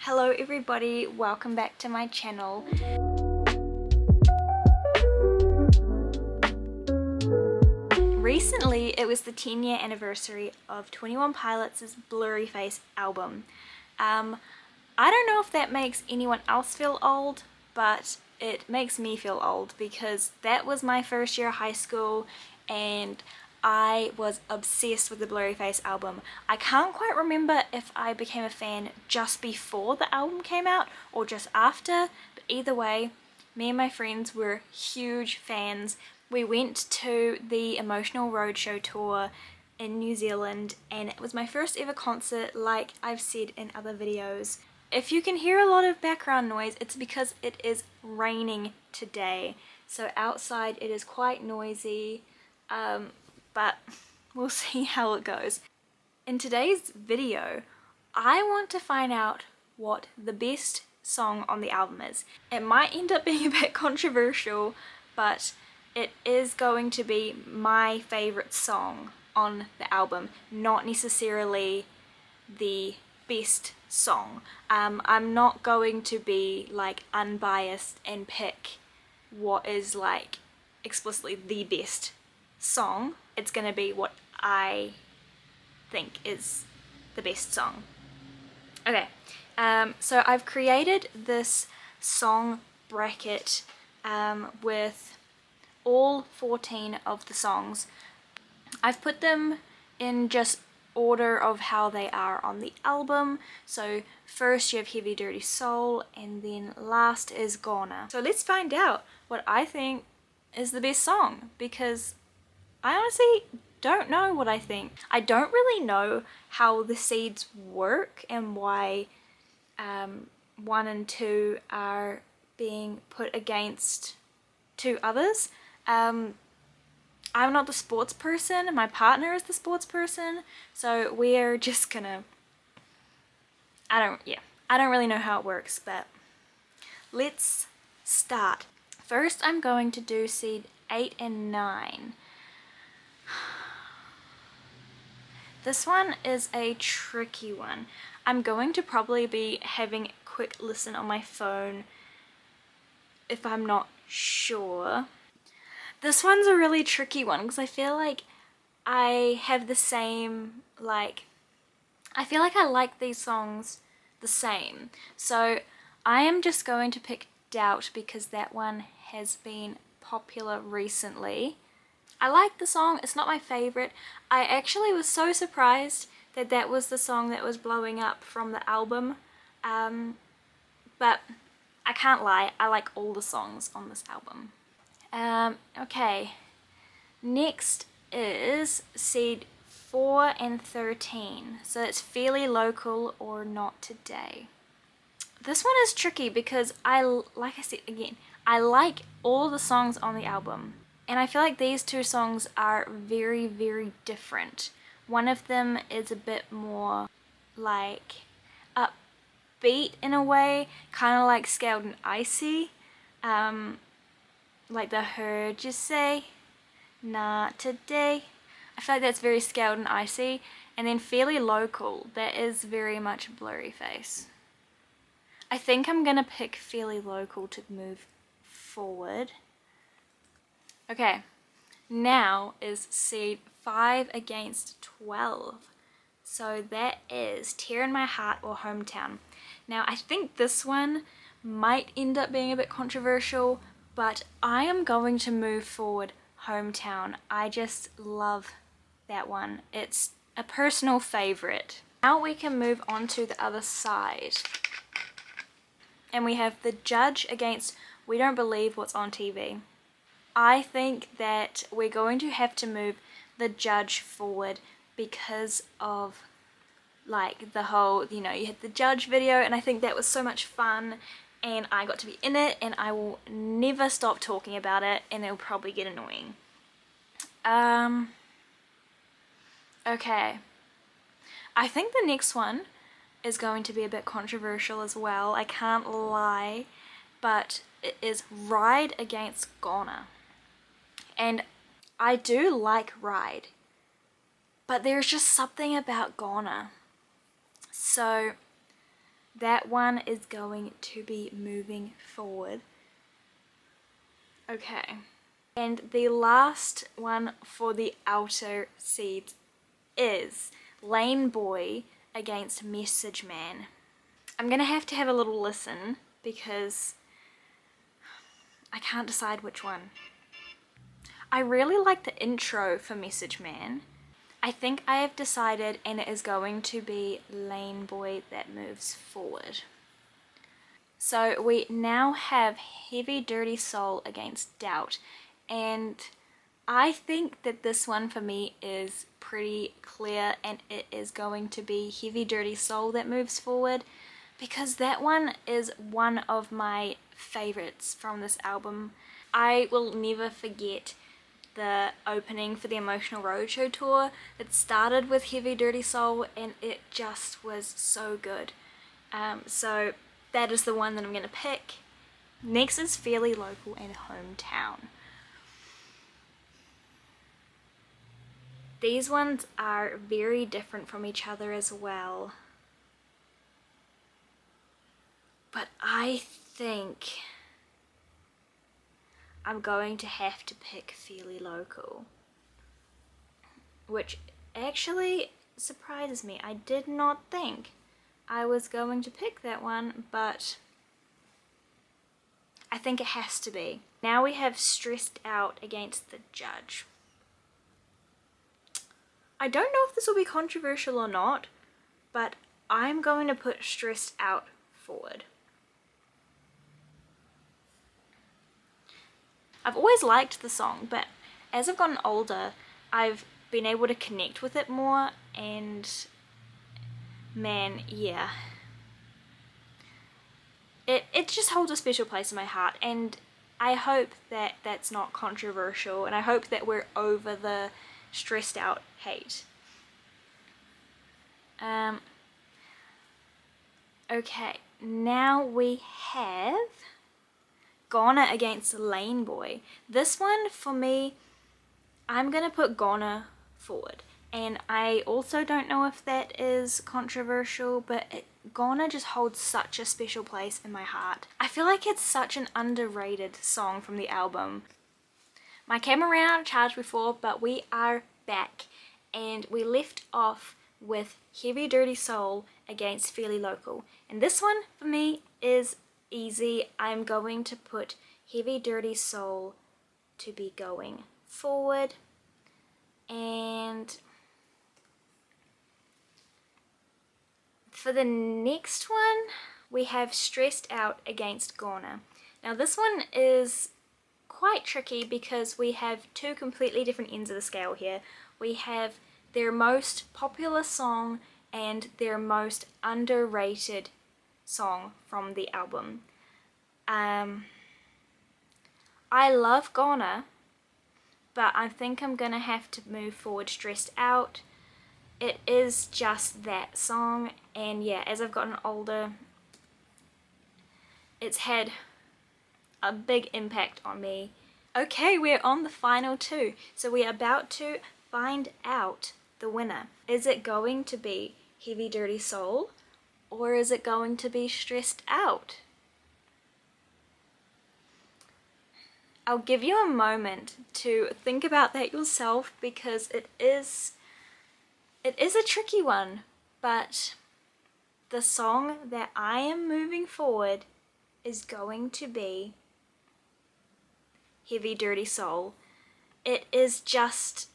Hello everybody, welcome back to my channel. Recently it was the 10-year anniversary of 21 Pilots' Blurryface album. I don't know if that makes anyone else feel old, but it makes me feel old because that was my first year of high school and I was obsessed with the Blurryface album. I can't quite remember if I became a fan just before the album came out or just after, but either way, me and my friends were huge fans. We went to the Emotional Roadshow tour in New Zealand and it was my first ever concert, like I've said in other videos. If you can hear a lot of background noise, it's because it is raining today. So outside it is quite noisy. But we'll see how it goes. In today's video, I want to find out what the best song on the album is. It might end up being a bit controversial, but it is going to be my favorite song on the album, not necessarily the best song. I'm not going to be like unbiased and pick what is like explicitly the best song. It's gonna be what I think is the best song. Okay, so I've created this song bracket with all 14 of the songs. I've put them in just order of how they are on the album. So first you have Heavy Dirty Soul and then last is Goner. So let's find out what I think is the best song, because I honestly don't know what I think. I don't really know how the seeds work and why 1 and 2 are being put against 2 others. I'm not the sports person, my partner is the sports person, so we're just gonna, I don't really know how it works, but let's start. First I'm going to do seed 8 and 9. This one is a tricky one. I'm going to probably be having a quick listen on my phone if I'm not sure. This one's a really tricky one because I feel like I have the same, I feel like I like these songs the same. So I am just going to pick Doubt because that one has been popular recently. I like the song, it's not my favorite. I actually was so surprised that that was the song that was blowing up from the album. But I can't lie, I like all the songs on this album. Okay, next is seed 4 and 13. So it's Fairly Local or Not Today. This one is tricky because like I said again, I like all the songs on the album. And I feel like these 2 songs are very, very different. One of them is a bit more like upbeat in a way, kind of like Scaled and Icy. Like the Heard You Say, Not Today. I feel like that's very Scaled and Icy. And then Fairly Local, that is very much Blurryface. I think I'm gonna pick Fairly Local to move forward. Okay, now is seed 5 against 12. So that is Tear in My Heart or Hometown. Now I think this one might end up being a bit controversial, but I am going to move forward Hometown. I just love that one. It's a personal favorite. Now we can move on to the other side. And we have The Judge against We Don't Believe What's on TV. I think that we're going to have to move The Judge forward because of like the whole, you had the Judge video and I think that was so much fun and I got to be in it and I will never stop talking about it and it'll probably get annoying. Okay. I think the next one is going to be a bit controversial as well, I can't lie, but it is Ride against Goner. And I do like Ride, but there's just something about Goner. So that one is going to be moving forward. Okay. And the last one for the outer seeds is Lane Boy against Message Man. I'm gonna have to have a little listen because I can't decide which one. I really like the intro for Message Man. I think I have decided, and it is going to be Lane Boy that moves forward. So we now have Heavy Dirty Soul against Doubt, and I think that this one for me is pretty clear, and it is going to be Heavy Dirty Soul that moves forward, because that one is one of my favorites from this album. I will never forget the opening for the Emotional Roadshow tour. It started with Heavy Dirty Soul and it just was so good. So that is the one that I'm going to pick. Next is Fairly Local and Hometown. These ones are very different from each other as well. But I think I'm going to have to pick Fairly Local, which actually surprises me. I did not think I was going to pick that one, but I think it has to be. Now we have Stressed Out against The Judge. I don't know if this will be controversial or not, but I'm going to put Stressed Out forward. I've always liked the song, but as I've gotten older, I've been able to connect with it more, and man, yeah. It just holds a special place in my heart, and I hope that that's not controversial, and I hope that we're over the stressed out hate. Okay, now we have Goner against Lane Boy. This one, for me, I'm gonna put Goner forward. And I also don't know if that is controversial, but Goner just holds such a special place in my heart. I feel like it's such an underrated song from the album. My camera ran out of charge before, but we are back. And we left off with Heavy Dirty Soul against Fairly Local. And this one, for me, is easy. I'm going to put Heavy Dirty Soul to be going forward, and for the next one we have Stressed Out against Goner. Now this one is quite tricky because we have two completely different ends of the scale here. We have their most popular song and their most underrated song from the album. I love Goner, but I think I'm gonna have to move forward Stressed Out. It is just that song, and yeah, as I've gotten older, it's had a big impact on me. Okay, we're on the final two, so we're about to find out the winner. Is it going to be Heavy Dirty Soul, or is it going to be Stressed Out? I'll give you a moment to think about that yourself, because it is a tricky one, but the song that I am moving forward is going to be Heavy Dirty Soul. It is just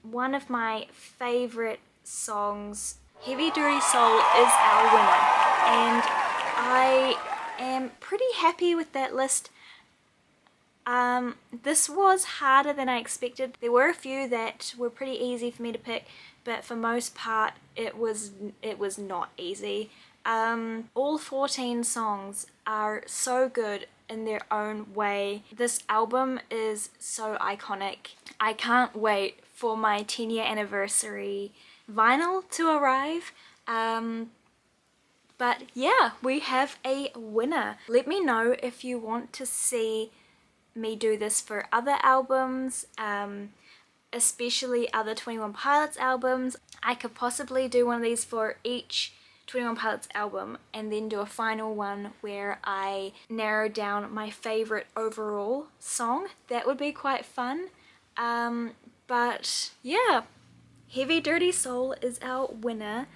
one of my favorite songs. Heavy Dirty Soul is our winner, and I am pretty happy with that list. This was harder than I expected. There were a few that were pretty easy for me to pick, but for most part it was not easy. All 14 songs are so good in their own way. This album is so iconic. I can't wait for my 10-year anniversary vinyl to arrive. But yeah, we have a winner. Let me know if you want to see me do this for other albums, especially other 21 Pilots albums. I could possibly do one of these for each 21 Pilots album and then do a final one where I narrow down my favorite overall song. That would be quite fun. But yeah, Heavy Dirty Soul is our winner.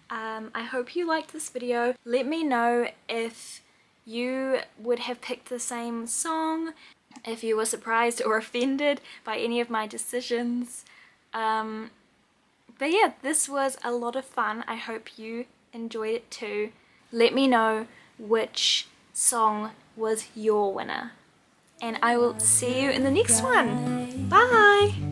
I hope you liked this video. Let me know if you would have picked the same song, if you were surprised or offended by any of my decisions. But yeah, this was a lot of fun. I hope you enjoyed it too. Let me know which song was your winner. And I will see you in the next one. Bye!